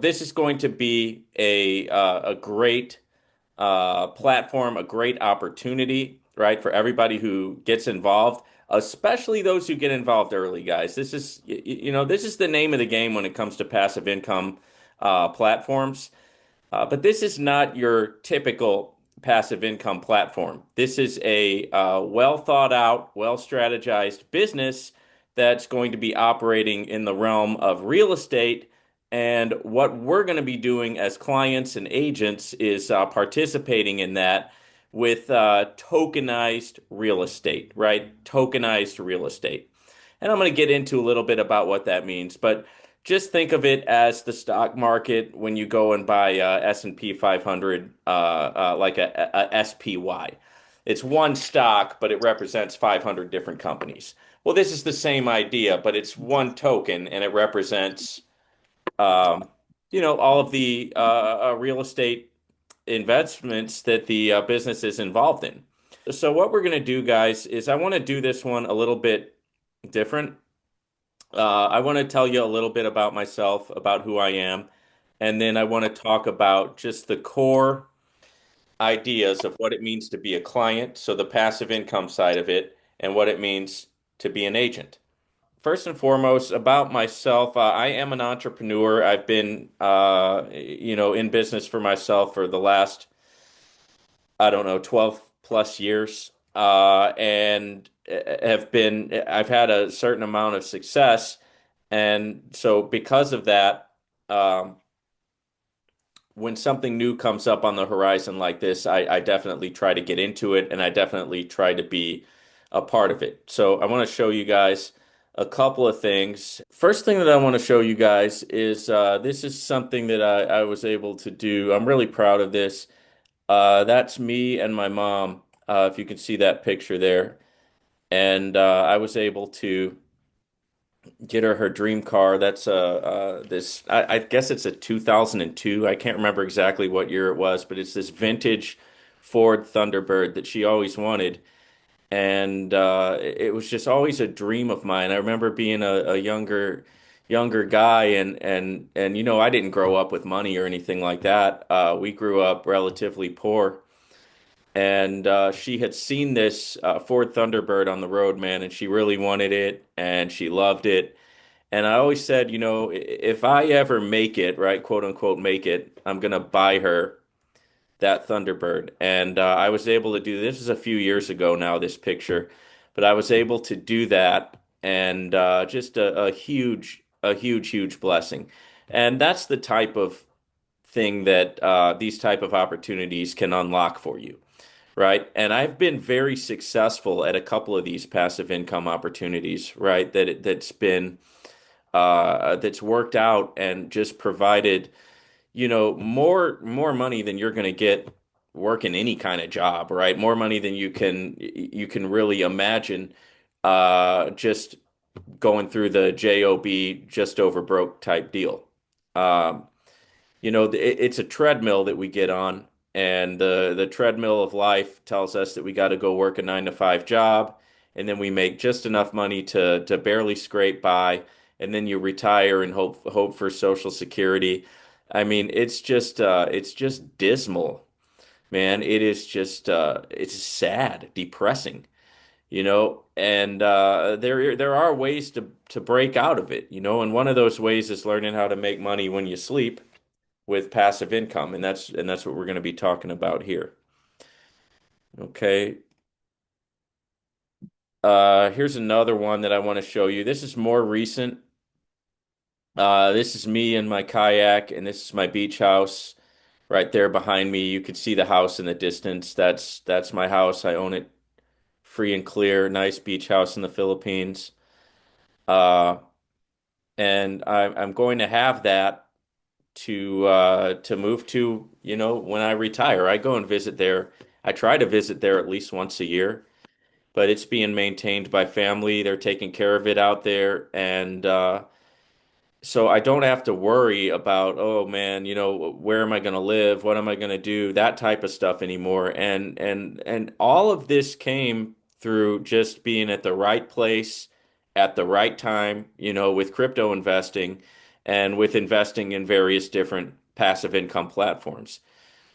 This is going to be a great platform, a great opportunity, right, for everybody who gets involved, especially those who get involved early, guys. This is the name of the game when it comes to passive income platforms. But this is not your typical passive income platform. This is a well thought out, well strategized business that's going to be operating in the realm of real estate. And what we're going to be doing as clients and agents is participating in that with tokenized real estate, right? Tokenized real estate. And I'm going to get into a little bit about what that means. But just think of it as the stock market when you go and buy S&P 500, like a SPY. It's one stock, but it represents 500 different companies. Well, this is the same idea, but it's one token, and it represents, um, all of the real estate investments that the business is involved in. So what we're going to do, guys, is I want to do this one a little bit different. I want to tell you a little bit about myself, about who I am, and then I want to talk about just the core ideas of what it means to be a client, so the passive income side of it, and what it means to be an agent. First and foremost, about myself, I am an entrepreneur. I've been, in business for myself for the last, I don't know, 12 plus years, and I've had a certain amount of success. And so, because of that, um, when something new comes up on the horizon like this, I definitely try to get into it and I definitely try to be a part of it. So, I want to show you guys a couple of things. First thing that I want to show you guys is this is something that I was able to do. I'm really proud of this. That's me and my mom, if you can see that picture there. And I was able to get her dream car. That's I guess it's a 2002. I can't remember exactly what year it was, but it's this vintage Ford Thunderbird that she always wanted. And it was just always a dream of mine. I remember being a younger guy and I didn't grow up with money or anything like that. We grew up relatively poor. And she had seen this Ford Thunderbird on the road, man, and she really wanted it and she loved it. And I always said, if I ever make it, right, quote unquote, make it, I'm gonna buy her that Thunderbird. And I was able to do this is a few years ago now, this picture, but I was able to do that, and just a huge blessing. And that's the type of thing that these type of opportunities can unlock for you, right? And I've been very successful at a couple of these passive income opportunities, right? That's been that's worked out and just provided, more money than you're going to get working any kind of job, right? More money than you can really imagine just going through the job just over broke type deal. Um, it's a treadmill that we get on, and the treadmill of life tells us that we got to go work a 9 to 5 job, and then we make just enough money to barely scrape by, and then you retire and hope for Social Security. I mean, it's just dismal, man. It is just it's sad, depressing, and there are ways to break out of it, and one of those ways is learning how to make money when you sleep with passive income, and that's what we're going to be talking about here. Okay. Here's another one that I want to show you. This is more recent. This is me in my kayak, and this is my beach house right there behind me. You can see the house in the distance. That's my house. I own it free and clear. Nice beach house in the Philippines. Uh, and I'm going to have that to move to, when I retire. I go and visit there. I try to visit there at least once a year, but it's being maintained by family. They're taking care of it out there, and so I don't have to worry about, oh man, where am I going to live? What am I going to do? That type of stuff anymore. And all of this came through just being at the right place at the right time, with crypto investing and with investing in various different passive income platforms.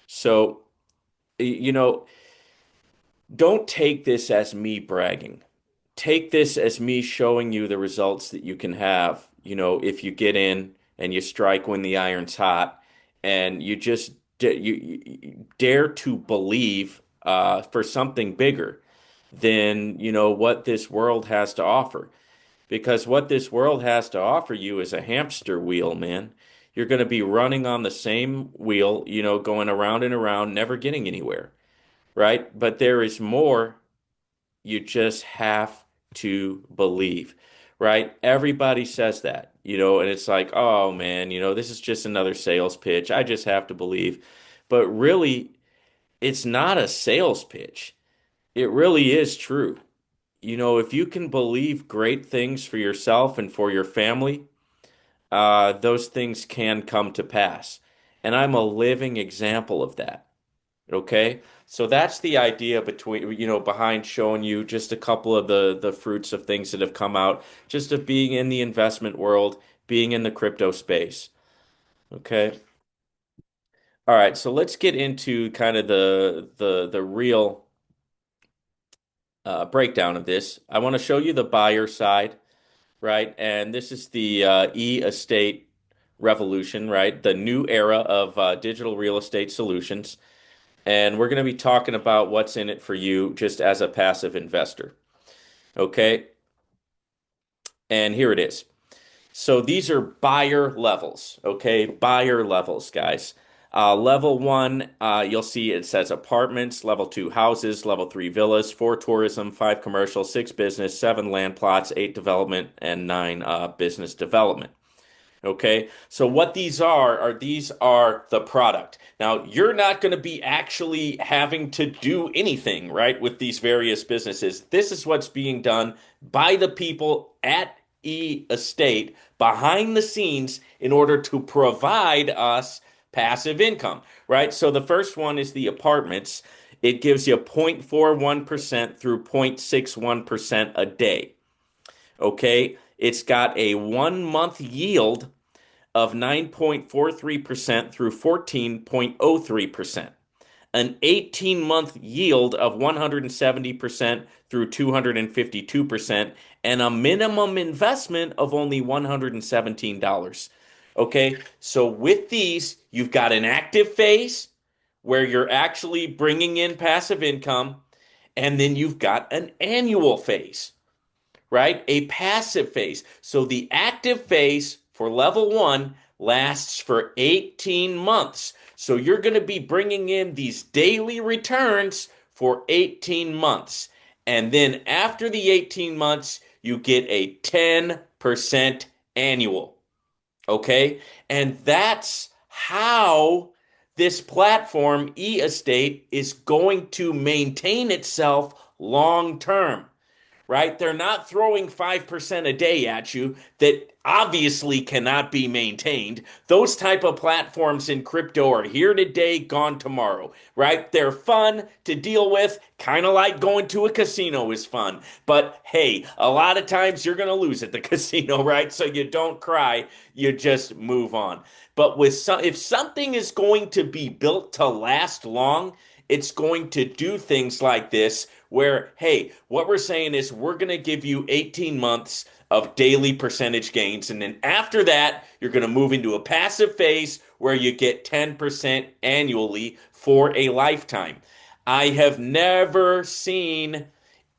So, you know, don't take this as me bragging. Take this as me showing you the results that you can have, if you get in and you strike when the iron's hot and you just you dare to believe for something bigger than, what this world has to offer. Because what this world has to offer you is a hamster wheel, man. You're going to be running on the same wheel, going around and around, never getting anywhere, right? But there is more. You just have to believe, right? Everybody says that, and it's like, oh man, this is just another sales pitch. I just have to believe. But really, it's not a sales pitch. It really is true. If you can believe great things for yourself and for your family, those things can come to pass. And I'm a living example of that. Okay. So that's the idea behind showing you just a couple of the fruits of things that have come out, just of being in the investment world, being in the crypto space. Okay. All right. So let's get into kind of the real breakdown of this. I want to show you the buyer side, right? And this is the e-estate revolution, right? The new era of digital real estate solutions. And we're going to be talking about what's in it for you just as a passive investor. Okay. And here it is. So these are buyer levels. Okay. Buyer levels, guys. Level one, you'll see it says apartments. Level two, houses. Level three, villas. Four, tourism. Five, commercial. Six, business. Seven, land plots. Eight, development. And nine, business development. Okay, so what these are the product. Now, you're not going to be actually having to do anything, right, with these various businesses. This is what's being done by the people at E-Estate behind the scenes in order to provide us passive income, right? So the first one is the apartments. It gives you 0.41% through 0.61% a day. Okay, it's got a 1 month yield of 9.43% through 14.03%, an 18-month yield of 170% through 252%, and a minimum investment of only $117. Okay, so with these, you've got an active phase where you're actually bringing in passive income, and then you've got an annual phase, right? A passive phase. So the active phase for level one lasts for 18 months. So you're going to be bringing in these daily returns for 18 months. And then after the 18 months, you get a 10% annual. Okay? And that's how this platform, E-Estate, is going to maintain itself long term, right? They're not throwing 5% a day at you that obviously cannot be maintained. Those type of platforms in crypto are here today, gone tomorrow, right? They're fun to deal with, kind of like going to a casino is fun. But hey, a lot of times you're going to lose at the casino, right? So you don't cry, you just move on. But if something is going to be built to last long, it's going to do things like this where, hey, what we're saying is we're going to give you 18 months of daily percentage gains. And then after that, you're going to move into a passive phase where you get 10% annually for a lifetime. I have never seen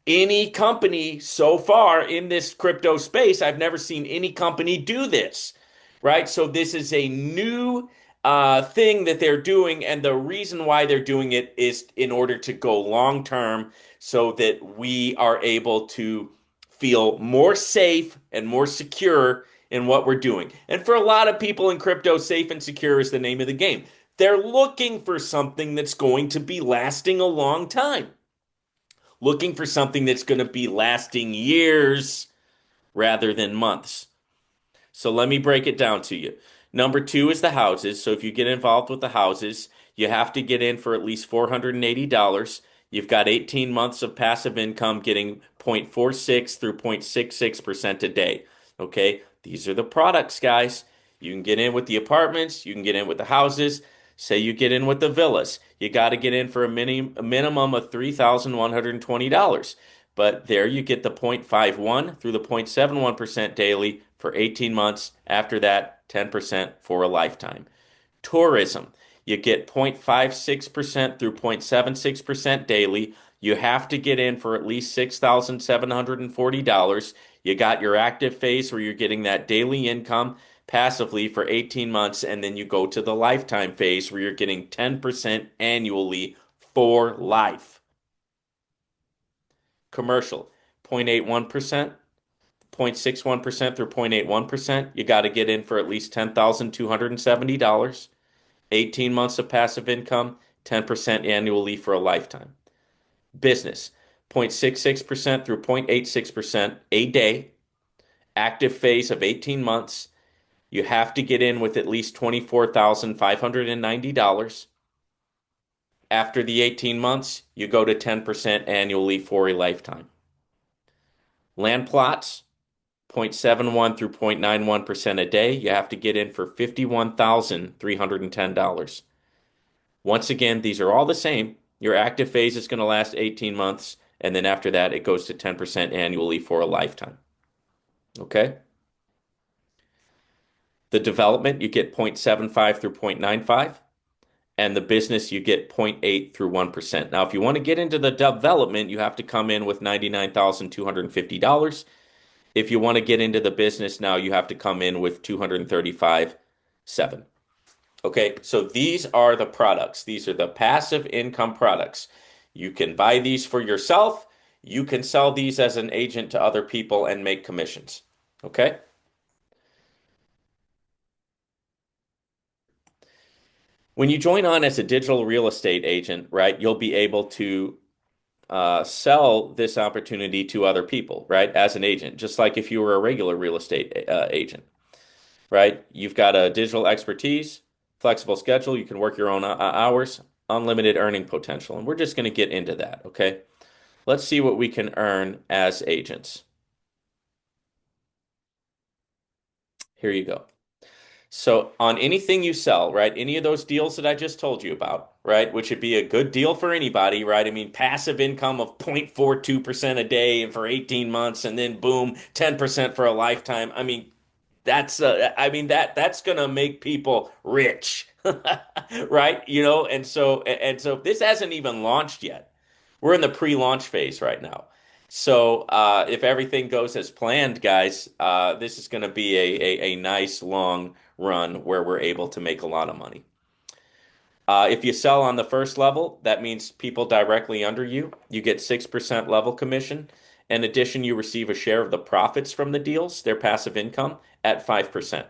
any company so far in this crypto space. I've never seen any company do this, right? So this is a new thing that they're doing, and the reason why they're doing it is in order to go long term so that we are able to feel more safe and more secure in what we're doing. And for a lot of people in crypto, safe and secure is the name of the game. They're looking for something that's going to be lasting a long time, looking for something that's going to be lasting years rather than months. So let me break it down to you. Number two is the houses. So if you get involved with the houses, you have to get in for at least $480. You've got 18 months of passive income getting 0.46 through 0.66% a day. Okay, these are the products, guys. You can get in with the apartments, you can get in with the houses. Say you get in with the villas. You got to get in for a minimum of $3,120. But there you get the 0.51 through the 0.71% daily for 18 months. After that, 10% for a lifetime. Tourism, you get 0.56% through 0.76% daily. You have to get in for at least $6,740. You got your active phase where you're getting that daily income passively for 18 months, and then you go to the lifetime phase where you're getting 10% annually for life. Commercial, 0.81%, 0.61% through 0.81%. You got to get in for at least $10,270. 18 months of passive income, 10% annually for a lifetime. Business, 0.66% through 0.86% a day, active phase of 18 months. You have to get in with at least $24,590. After the 18 months, you go to 10% annually for a lifetime. Land plots, 0.71 through 0.91% a day. You have to get in for $51,310. Once again, these are all the same. Your active phase is going to last 18 months, and then after that, it goes to 10% annually for a lifetime. Okay? The development, you get 0.75 through 0.95, and the business, you get 0.8 through 1%. Now, if you want to get into the development, you have to come in with $99,250. If you want to get into the business now, you have to come in with 235,700. Okay, so these are the products. These are the passive income products. You can buy these for yourself. You can sell these as an agent to other people and make commissions. Okay? When you join on as a digital real estate agent, right, you'll be able to sell this opportunity to other people, right, as an agent, just like if you were a regular real estate agent, right? You've got a digital expertise, flexible schedule, you can work your own hours, unlimited earning potential. And we're just going to get into that, okay? Let's see what we can earn as agents. Here you go. So on anything you sell, right? Any of those deals that I just told you about, right? Which would be a good deal for anybody, right? I mean, passive income of 0.42% a day for 18 months and then boom, 10% for a lifetime. I mean, that's gonna make people rich, right? And so this hasn't even launched yet. We're in the pre-launch phase right now. So if everything goes as planned, guys, this is going to be a nice long run where we're able to make a lot of money. If you sell on the first level, that means people directly under you. You get 6% level commission. In addition, you receive a share of the profits from the deals, their passive income, at 5%.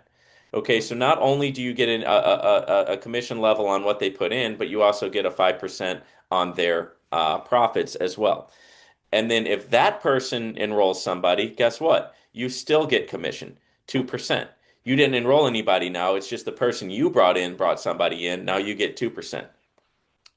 Okay, so not only do you get a commission level on what they put in, but you also get a 5% on their profits as well. And then if that person enrolls somebody, guess what? You still get commission, 2%. You didn't enroll anybody now. It's just the person you brought in brought somebody in. Now you get 2%.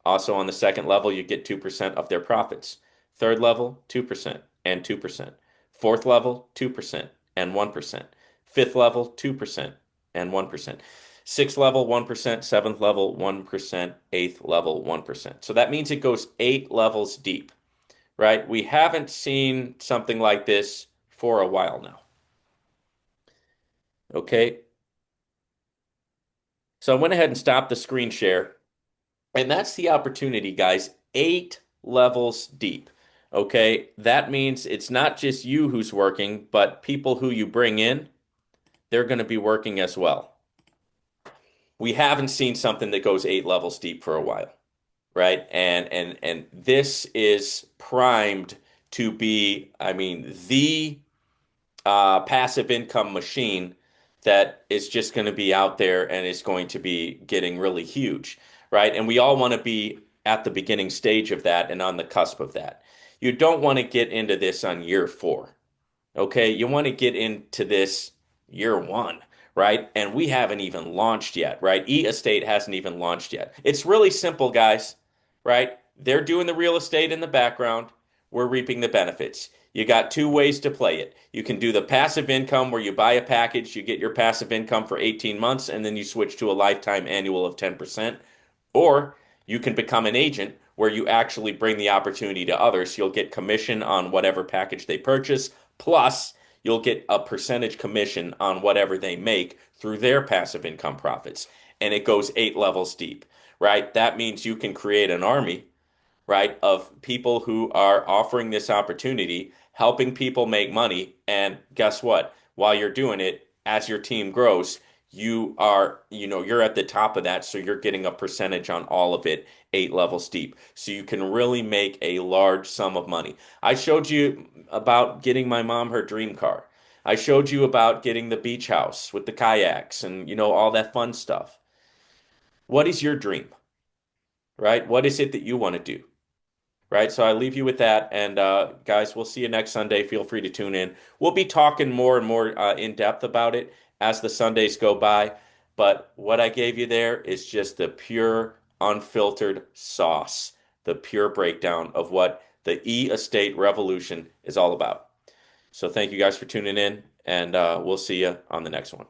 Also on the second level, you get 2% of their profits. Third level, 2% and 2%. Fourth level, 2% and 1%. Fifth level, 2% and 1%. Sixth level, 1%. Seventh level, 1%. Eighth level, 1%. So that means it goes 8 levels deep, right? We haven't seen something like this for a while now. Okay. So I went ahead and stopped the screen share. And that's the opportunity, guys. 8 levels deep. Okay. That means it's not just you who's working, but people who you bring in, they're going to be working as well. We haven't seen something that goes 8 levels deep for a while, right? And this is primed to be, I mean, the passive income machine that is just going to be out there and is going to be getting really huge, right? And we all want to be at the beginning stage of that and on the cusp of that. You don't want to get into this on year 4, okay? You want to get into this year 1, right? And we haven't even launched yet, right? E-Estate hasn't even launched yet. It's really simple, guys, right? They're doing the real estate in the background. We're reaping the benefits. You got two ways to play it. You can do the passive income where you buy a package, you get your passive income for 18 months, and then you switch to a lifetime annual of 10%. Or you can become an agent where you actually bring the opportunity to others. You'll get commission on whatever package they purchase, plus you'll get a percentage commission on whatever they make through their passive income profits. And it goes 8 levels deep, right? That means you can create an army, right, of people who are offering this opportunity, helping people make money. And guess what? While you're doing it, as your team grows, you're at the top of that, so you're getting a percentage on all of it, 8 levels deep. So you can really make a large sum of money. I showed you about getting my mom her dream car. I showed you about getting the beach house with the kayaks and all that fun stuff. What is your dream, right? What is it that you want to do? Right. So I leave you with that. And guys, we'll see you next Sunday. Feel free to tune in. We'll be talking more and more in depth about it as the Sundays go by. But what I gave you there is just the pure, unfiltered sauce, the pure breakdown of what the e-estate revolution is all about. So thank you guys for tuning in, and we'll see you on the next one.